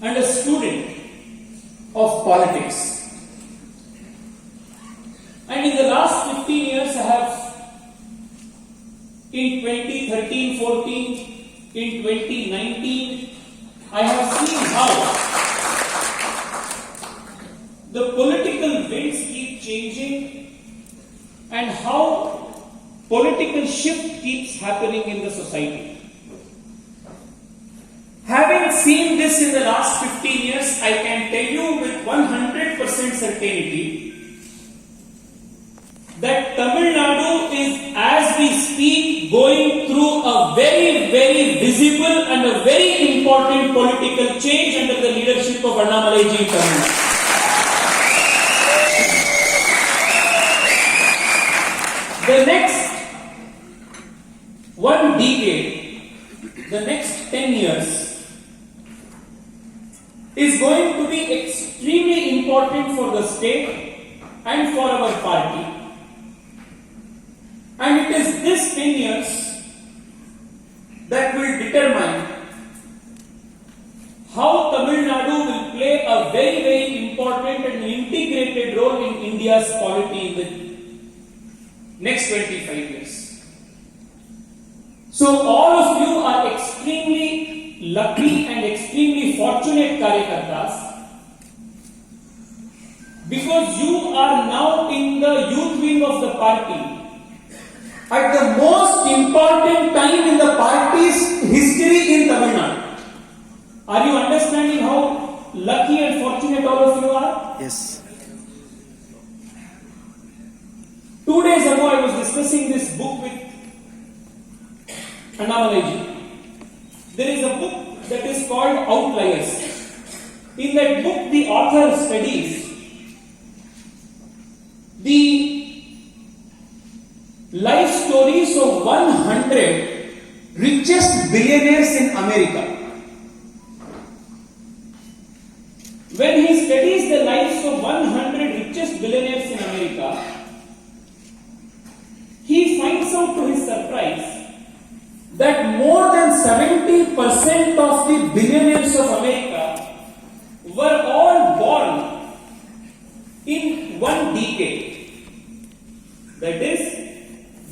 and a student of politics. And in the last 15 years, I have, in 2013, 14, in 2019, I have seen how the political winds keep changing and how political shift keeps happening in the society. Having seen this in the last 15 years, I can tell you with 100% certainty that Tamil Nadu is, as we speak, going through a very, very visible and a very important political change under the leadership of Annamalai ji in Tamil Nadu. The next one decade, the next 10 years, is going to be extremely important for the state and for our party. And it is this 10 years that will determine how Tamil Nadu will play a very, very important and integrated role in India's polity in the next 25 years. So all of you are extremely lucky and extremely fortunate Karyakartas, because you are now in the youth wing of the party at the most important time in the party's history in Tamil Nadu. Are you understanding how lucky and fortunate all of you are? Yes. 2 days ago I was discussing this book with Annamalai ji. There is a book that is called Outliers. In that book, the author studies the life stories of 100 richest billionaires in America. When he studies the lives of 100 richest billionaires in America, he finds out to his surprise that more than 70% of the billionaires of America were all born in one decade. That is,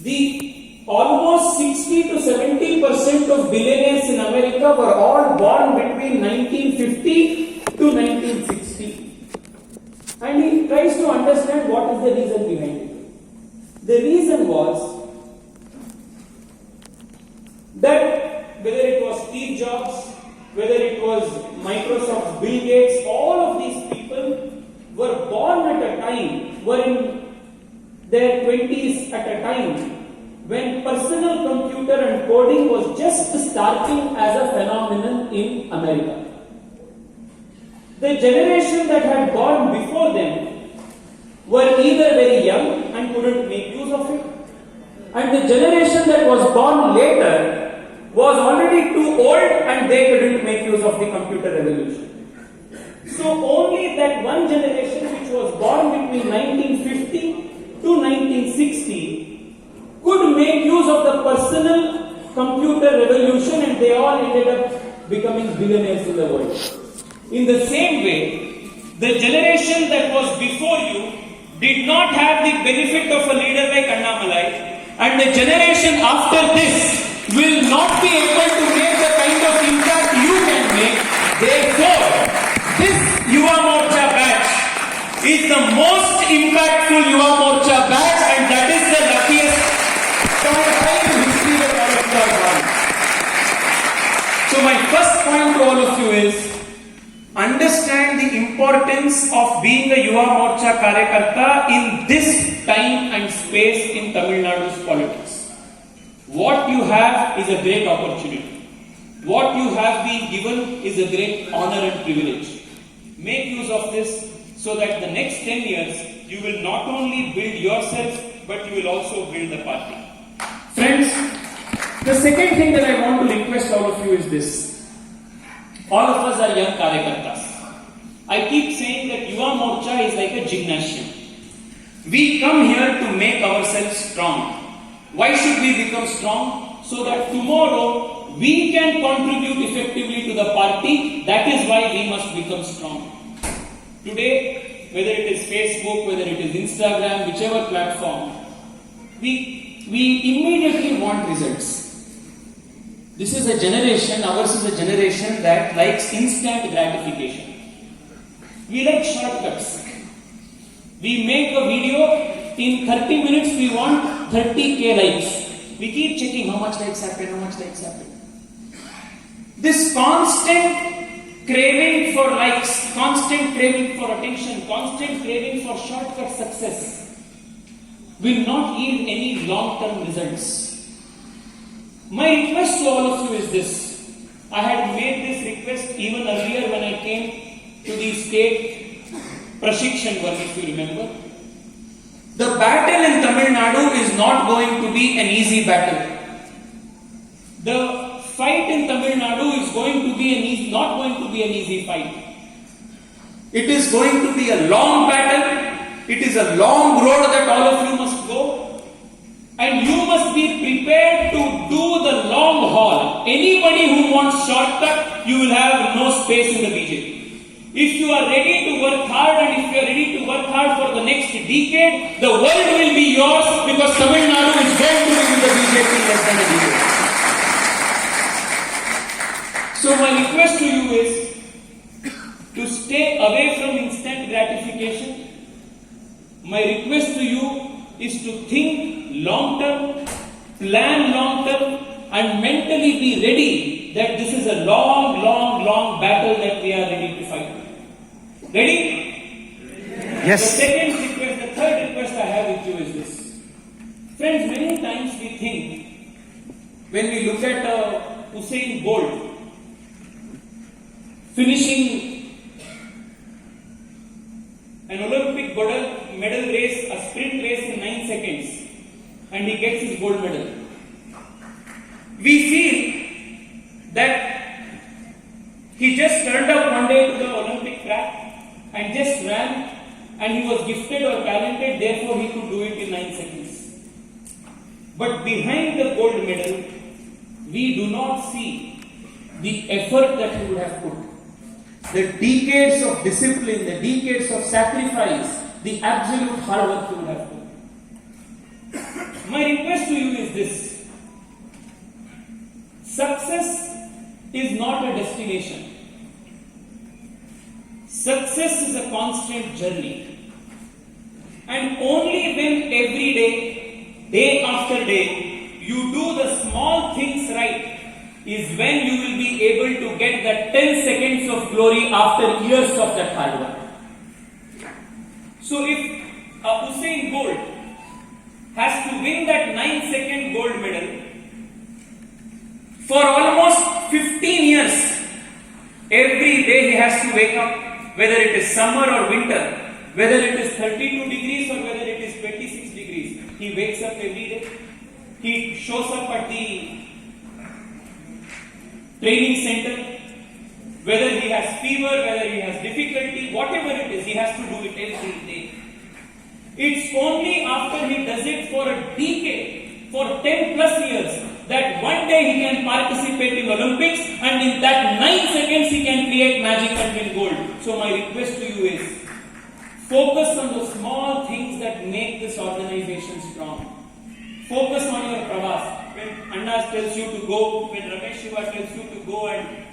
the almost 60 to 70% of billionaires in America were all born between 1950 to 1960. And he tries to understand what is the reason behind it. The reason was that whether it was Steve Jobs, whether it was Microsoft's Bill Gates, all of these people were born at a time, were in their 20s at a time when personal computer and coding was just starting as a phenomenon in America. The generation that had born before them were either very young and couldn't make use of it, and the generation that was born later was already too old and they couldn't make use of the computer revolution. So only that one generation which was born between 1950 to 1960 could make use of the personal computer revolution, and they all ended up becoming billionaires in the world. In the same way, the generation that was before you did not have the benefit of a leader like Annamalai, and the generation after this will not be able to make the kind of impact you can make. Therefore, this Yuva Morcha batch is the most impactful Yuva Morcha batch, and that is the luckiest time in history that all of you are born. So my first point to all of you is, understand the importance of being a Yuva Morcha Karyakarta in this time and space in Tamil Nadu's politics. What you have is a great opportunity. What you have been given is a great honor and privilege. Make use of this so that the next 10 years you will not only build yourself, but you will also build the party. Friends, the second thing that I want to request all of you is this. All of us are young Karyakartas. I keep saying that Yuva Morcha is like a gymnasium. We come here to make ourselves strong. Why should we become strong? So that tomorrow we can contribute effectively to the party. That is is why we must become strong. Today, whether it is Facebook, whether it is Instagram, whichever platform, we immediately want results. This is a generation, ours is a generation that likes instant gratification. We like shortcuts. We make a video, in 30 minutes we want 30k likes. We keep checking how much likes happened. This constant craving for likes, constant craving for attention, constant craving for shortcut success will not yield any long-term results. My request to all of you is this. I had made this request even earlier when I came to the state Prashikshan work, if you remember. The battle in Tamil Nadu is not going to be an easy battle. The fight in Tamil Nadu is going to be not going to be an easy fight. It is going to be a long battle. It is a long road that all of you must go. And you must be prepared to do the long haul. Anybody who wants shortcut, you will have no space in the BJP. If you are ready to work hard and if you are ready to work hard for the next decade, the world will be yours because Tamil Nadu is going to be with the BJP in less than a decade. So my request to you is to stay away from instant gratification. My request to you is to think long term, plan long term, and mentally be ready that this is a long battle that we are ready to fight. Ready? Yes. The third request I have with you is this. Friends, many times we think, when we look at Usain Bolt finishing an Olympic medal race, a sprint race in 9 seconds, and he gets his gold medal. We feel that he just turned up one day to the Olympic track and just ran, and he was gifted or talented, therefore he could do it in 9 seconds. But behind the gold medal, we do not see the effort that he would have put. The decades of discipline, the decades of sacrifice, the absolute hard work you would have put. My request to you is this. Success is not a destination. Success is a constant journey. And only when every day after day, you do the small things right, is when you will be able to get that 10 seconds of glory after years of that hard work. So if Usain Bolt has to win that 9-second gold medal, for almost 15 years, every day he has to wake up, whether it is summer or winter, whether it is 32 degrees or whether it is 26 degrees, he wakes up every day. He shows up at the training center, whether he has fever, whether he has difficulty, whatever it is, he has to do it every day. It's only after he does it for a decade, for 10 plus years, that one day he can participate in Olympics, and in that 9 seconds he can create magic and win gold. So my request to you is, focus on the small things that make this organization strong. Focus on your pravas. When Anna tells you to go, when Ramesh Shiva tells you to go and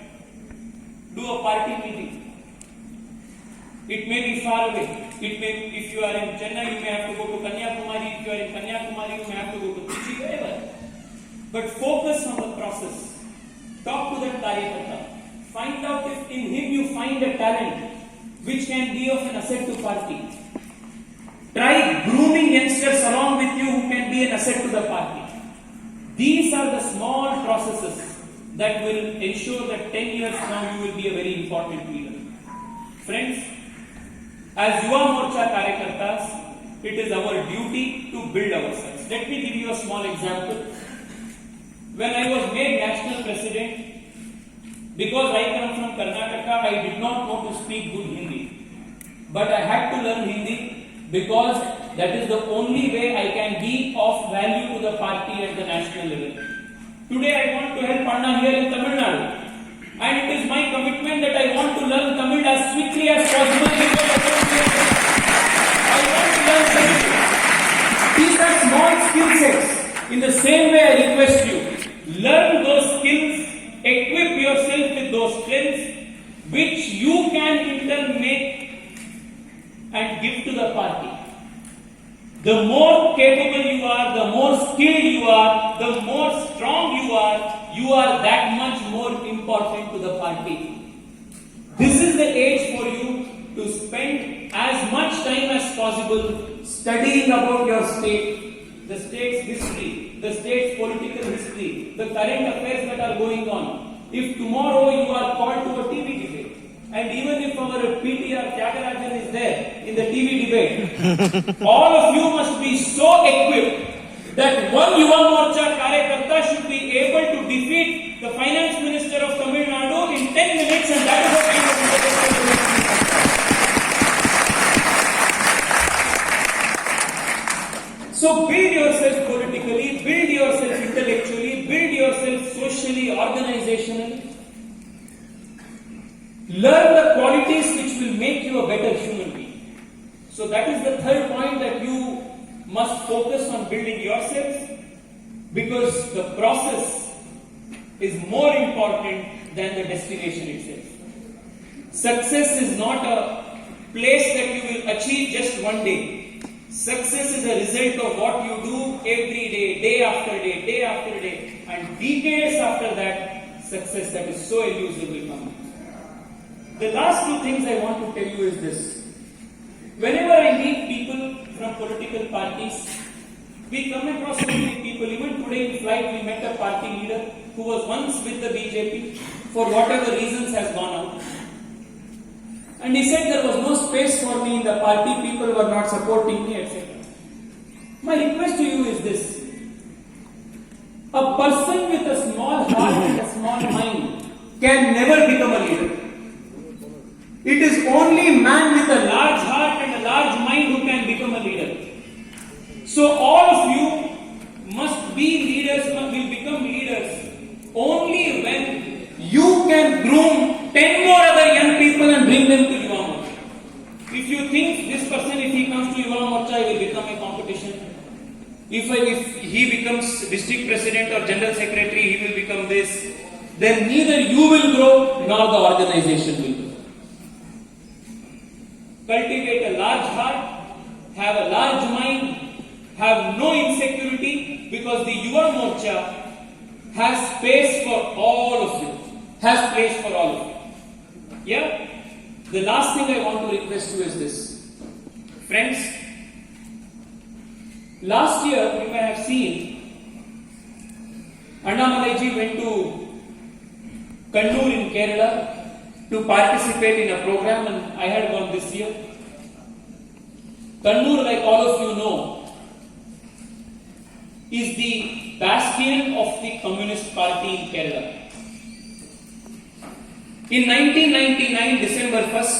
do a party meeting, it may be far away. If you are in Chennai, you may have to go to Kanyakumari. If you are in Kanyakumari, you may have to go to Trichy, wherever. But focus on the process. Talk to that Karyakarta. Find out if in him you find a talent which can be of an asset to party. Try grooming youngsters along with you who can be an asset to the party. These are the small processes that will ensure that 10 years from now you will be a very important leader. Friends, as Yuva Morcha Karyakartas, it is our duty to build ourselves. Let me give you a small example. When I was made national president, because I come from Karnataka, I did not know to speak good Hindi. But I had to learn Hindi because that is the only way I can be of value to the party at the national level. Today I want to help Anna here in Tamil Nadu. And it is my commitment that I want to learn Tamil as quickly as possible because I want to learn Tamil. These are small skill sets. In the same way, I request you, learn those skills, equip yourself with those strengths, which you can in turn make and give to the party. The more capable you are, the more skilled you are, the more strong you are that much more important to the party. This is the age for you to spend as much time as possible studying about your state, the state's history, the state's political history, the current affairs that are going on. If tomorrow you are called to a TV debate, and even if our PTR Tyagarajan is there in the TV debate, all of you must be so equipped that one Yuva Morcha Karyakarta should be able to defeat the Finance Minister of Tamil Nadu in 10 minutes, and that is what kind of So build yourself politically, build yourself intellectually, build yourself socially, organizationally. Learn the qualities which will make you a better human being. So that is the third point, that you must focus on building yourself, because the process is more important than the destination itself. Success is not a place that you will achieve just one day. Success is a result of what you do every day, day after day, day after day, and decades after that, success that is so elusive will come. The last two things I want to tell you is this. Whenever I meet people from political parties, we come across so many people. Even today in flight, we met a party leader who was once with the BJP, for whatever reasons has gone out. And he said there was no space for me in the party, people were not supporting me, etc. My request to you is this. A person with a small heart and a small mind can never become a leader. It is only man with a large heart and a large mind who can become a leader. So all of you must be leaders, will become leaders only when you can groom 10 more other young people and bring them to Yuva Morcha. If you think this person, if he comes to Yuva Morcha, he will become a competition. If he becomes district president or general secretary, he will become this. Then neither you will grow nor the organization will grow. Cultivate a large heart, have a large mind, have no insecurity, because the Yuva Morcha has space for all of you. Has place for all of you. Yeah? The last thing I want to request you is this. Friends, last year you may have seen Annamalai went to Kannur in Kerala to participate in a program, and I had gone this year. Kannur, like all of you know, is the bastion of the Communist Party in Kerala. In 1999, December 1st,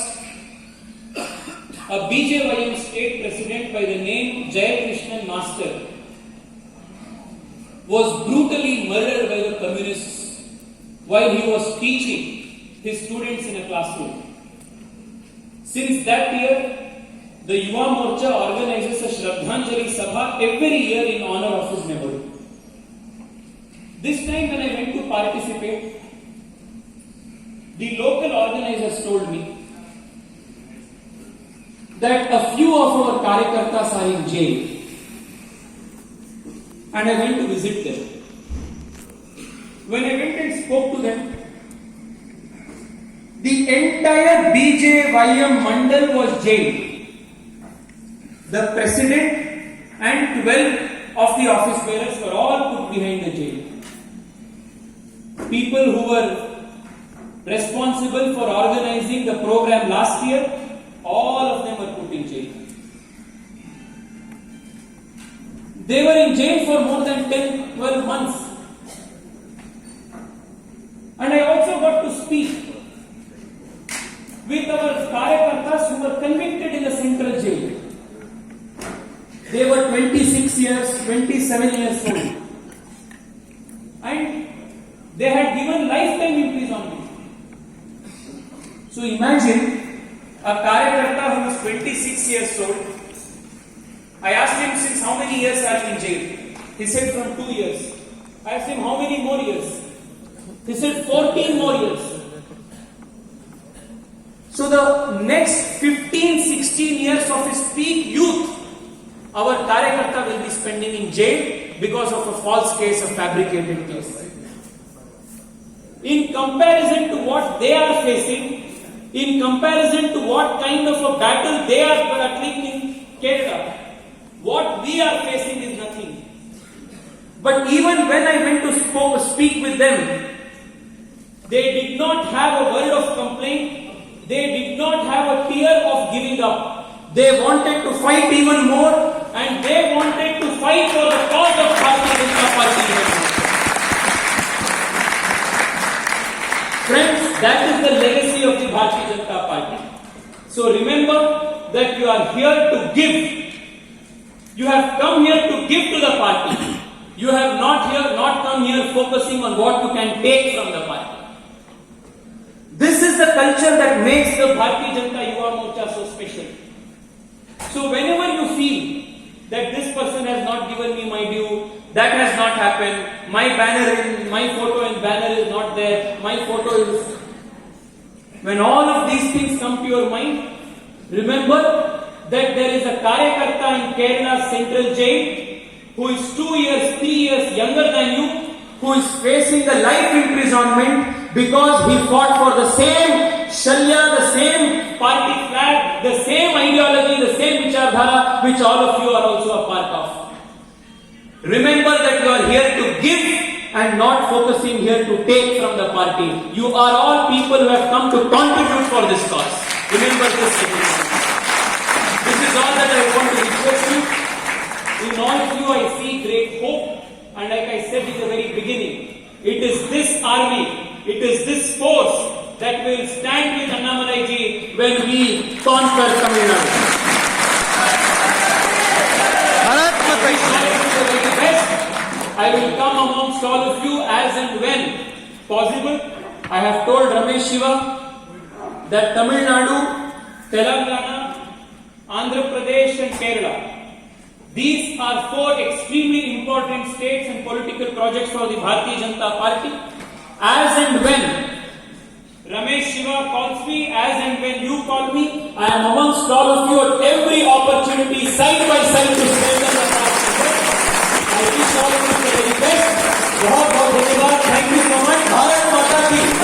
a BJYM state president by the name Jayakrishnan Master was brutally murdered by the communists while he was teaching his students in a classroom. Since that year, the Yuva Morcha organizes a Shraddhanjali Sabha every year in honor of his memory. This time when I went to participate, the local organizers told me that a few of our Karyakartas are in jail, and I went to visit them. When I went and spoke to them, the entire BJYM Mandal was jailed. The president and 12 of the office bearers were all put behind the jail. People who were responsible for organizing the program last year, all of them were put in jail. They were in jail for more than 10-12 months. And I also got to speak with our Karyakartas who were convicted in the central jail. They were 26 years, 27 years old. And they had given lifetime imprisonment. So imagine a Karyakarta who is 26 years old. I asked him, since how many years are you in jail? He said from 2 years. I asked him, how many more years? He said 14 more years. So the next 15-16 years of his peak youth, our Karyakarta will be spending in jail because of a false case, a fabricated case. In comparison to what they are facing, in comparison to what kind of a battle they are battling in Kerala, what we are facing is nothing. But even when I went to speak with them, they did not have a word of complaint. They did not have a tear of giving up. They wanted to fight even more, and they wanted to fight for the cause of Bharatiya Janata Party. Friends, that is the legacy of the Bharatiya Janata Party. So remember that you are here to give. You have come here to give to the party. You have not come here focusing on what you can take from the party. This is the culture that makes the Bharatiya Janata Yuva Morcha so special. So whenever you feel that this person has not given me my due, that has not happened, my photo and banner is not there, my photo is... When all of these things come to your mind, remember that there is a Karyakarta in Kerala Central Jail who is 2 years, 3 years younger than you, who is facing a life imprisonment because he fought for the same Shalya, the same party flag, the same ideology, the same Vichardhara, which all of you are also a part of. Remember that you are here to give and not focusing here to take from the party. You are all people who have come to contribute for this cause. Remember this. This is all that I want to request you. In all of you I see great hope, and like I said in the very beginning, it is this army, it is this force that will stand with Annamalai ji when we conquer Tamil Nadu. I will come amongst all of you as and when possible. I have told Ramesh Shiva that Tamil Nadu, Telangana, Andhra Pradesh and Kerala, these are 4 extremely important states and political projects for the Bharatiya Janata Party. As and when Ramesh Shiva calls me, as and when you call me, I am amongst all of you at every opportunity, side by side, to strengthen the party. I wish all of you the very best. Thank you so much. Bharat Mata Ki.